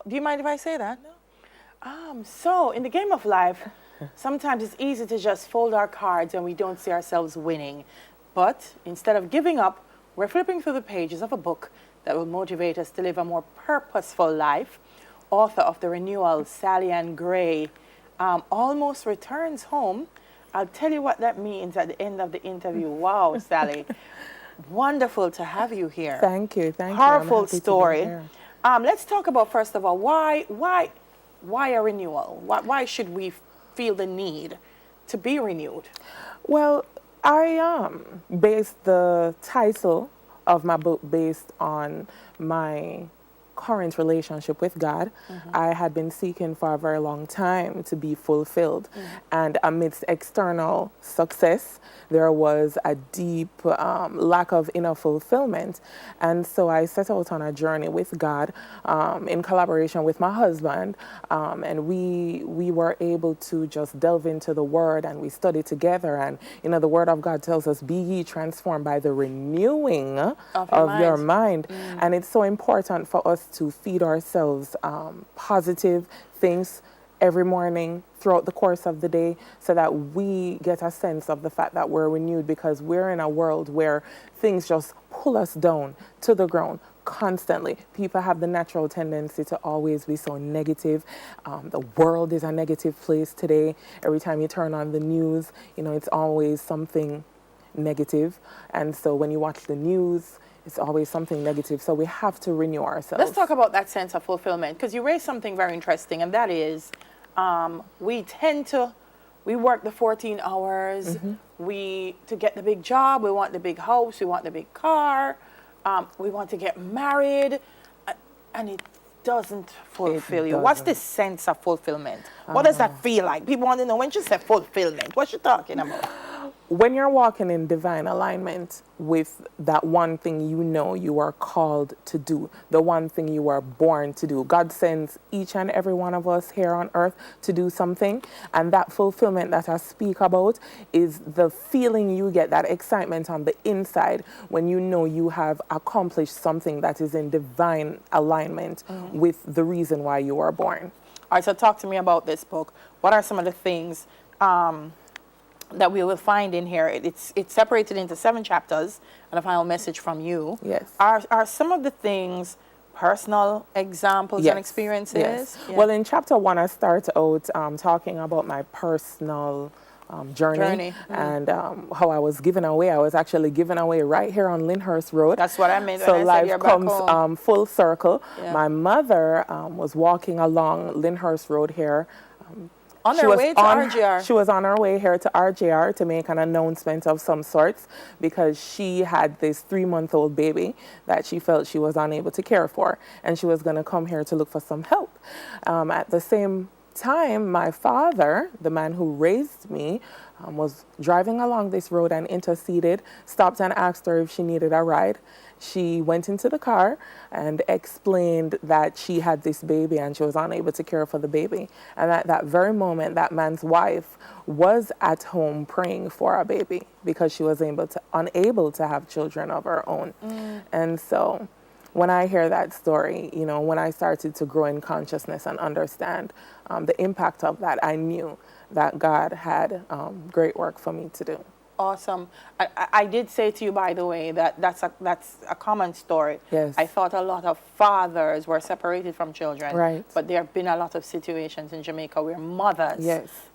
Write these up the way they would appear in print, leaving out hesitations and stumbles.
Do you mind if I say that? No. So, in the game of life, sometimes it's easy to just fold our cards and we don't see ourselves winning. But instead of giving up, we're flipping through the pages of a book that will motivate us to live a more purposeful life. Author of The Renewal, SallyAnn Gray, almost returns home. I'll tell you what that means at the end of the interview. Wow, Sally. Wonderful to have you here. Thank you. Powerful story. Let's talk about, first of all, why a renewal? Why should we feel the need to be renewed? Well, I based the title of my book based on my current relationship with God. I had been seeking for a very long time to be fulfilled. And amidst external success, there was a deep lack of inner fulfillment. And so I set out on a journey with God in collaboration with my husband. And we were able to just delve into the Word, and we studied together. And, you know, the Word of God tells us, be ye transformed by the renewing of your mind. And it's so important for us to feed ourselves positive things every morning throughout the course of the day, so that we get a sense of the fact that we're renewed, because we're in a world where things just pull us down to the ground constantly. People have the natural tendency to always be so negative. The world is a negative place today. Every time you turn on the news, you know, it's always something negative. And so when you watch the news, it's always something negative. So we have to renew ourselves. Let's talk about that sense of fulfillment, because you raised something very interesting, and that is we work the 14 hours, to get the big job, we want the big house, we want the big car, we want to get married, and it doesn't fulfill you. What's the sense of fulfillment? What does that feel like? People want to know, when she said fulfillment, what's she talking about? When you're walking in divine alignment with that one thing you know you are called to do, the one thing you are born to do. God sends each and every one of us here on earth to do something, and that fulfillment that I speak about is the feeling you get, that excitement on the inside when you know you have accomplished something that is in divine alignment with the reason why you were born. All right, so talk to me about this book. What are some of the things that we will find in here? It's separated into 7 chapters, and a final message from you. Yes. Are some of the things personal examples and experiences? Yes. Yeah. Well, in chapter 1, I start out talking about my personal journey. And how I was given away. I was actually given away right here on Lyndhurst Road. That's what I meant. So life comes full circle. Yeah. My mother was walking along Lyndhurst Road here. On her way to RJR. She was on her way here to RJR to make an announcement of some sorts, because she had this 3-month-old baby that she felt she was unable to care for, and she was going to come here to look for some help. At the same time, my father, the man who raised me, was driving along this road and interceded, stopped and asked her if she needed a ride. She went into the car and explained that she had this baby and she was unable to care for the baby. And at that very moment, that man's wife was at home praying for a baby, because she was unable to have children of her own. And so when I hear that story, you know, when I started to grow in consciousness and understand the impact of that, I knew that God had great work for me to do. Awesome. I did say to you, by the way, that that's a common story. Yes. I thought a lot of fathers were separated from children. Right. But there have been a lot of situations in Jamaica where mothers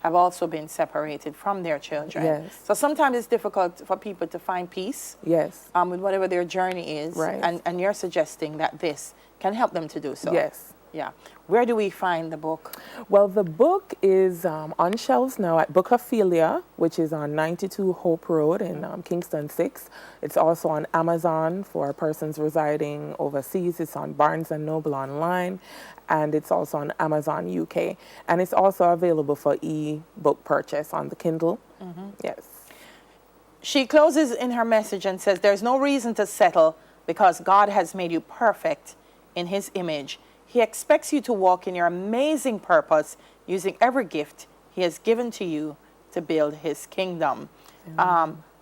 have also been separated from their children. Yes. So sometimes it's difficult for people to find peace. Yes. With whatever their journey is. Right. And you're suggesting that this can help them to do so. Yes. Yeah. Where do we find the book? Well, the book is on shelves now at Bookophilia, which is on 92 Hope Road in Kingston 6. It's also on Amazon for persons residing overseas. It's on Barnes & Noble online, and it's also on Amazon UK. And it's also available for e-book purchase on the Kindle. Yes. She closes in her message and says, there's no reason to settle, because God has made you perfect in His image. He expects you to walk in your amazing purpose, using every gift He has given to you to build His kingdom.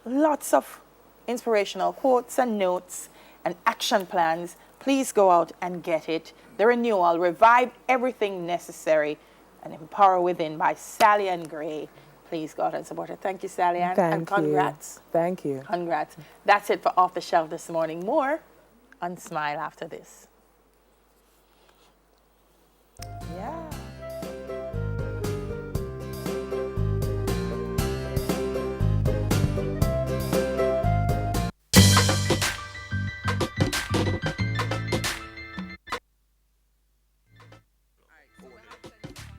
Lots of inspirational quotes and notes and action plans. Please go out and get it. The Renewal, Revive Everything Necessary, and Empower Within by SallyAnn Gray. Please go out and support her. Thank you, SallyAnn. And congrats. Thank you. Congrats. That's it for Off the Shelf this morning. More on Smile after this.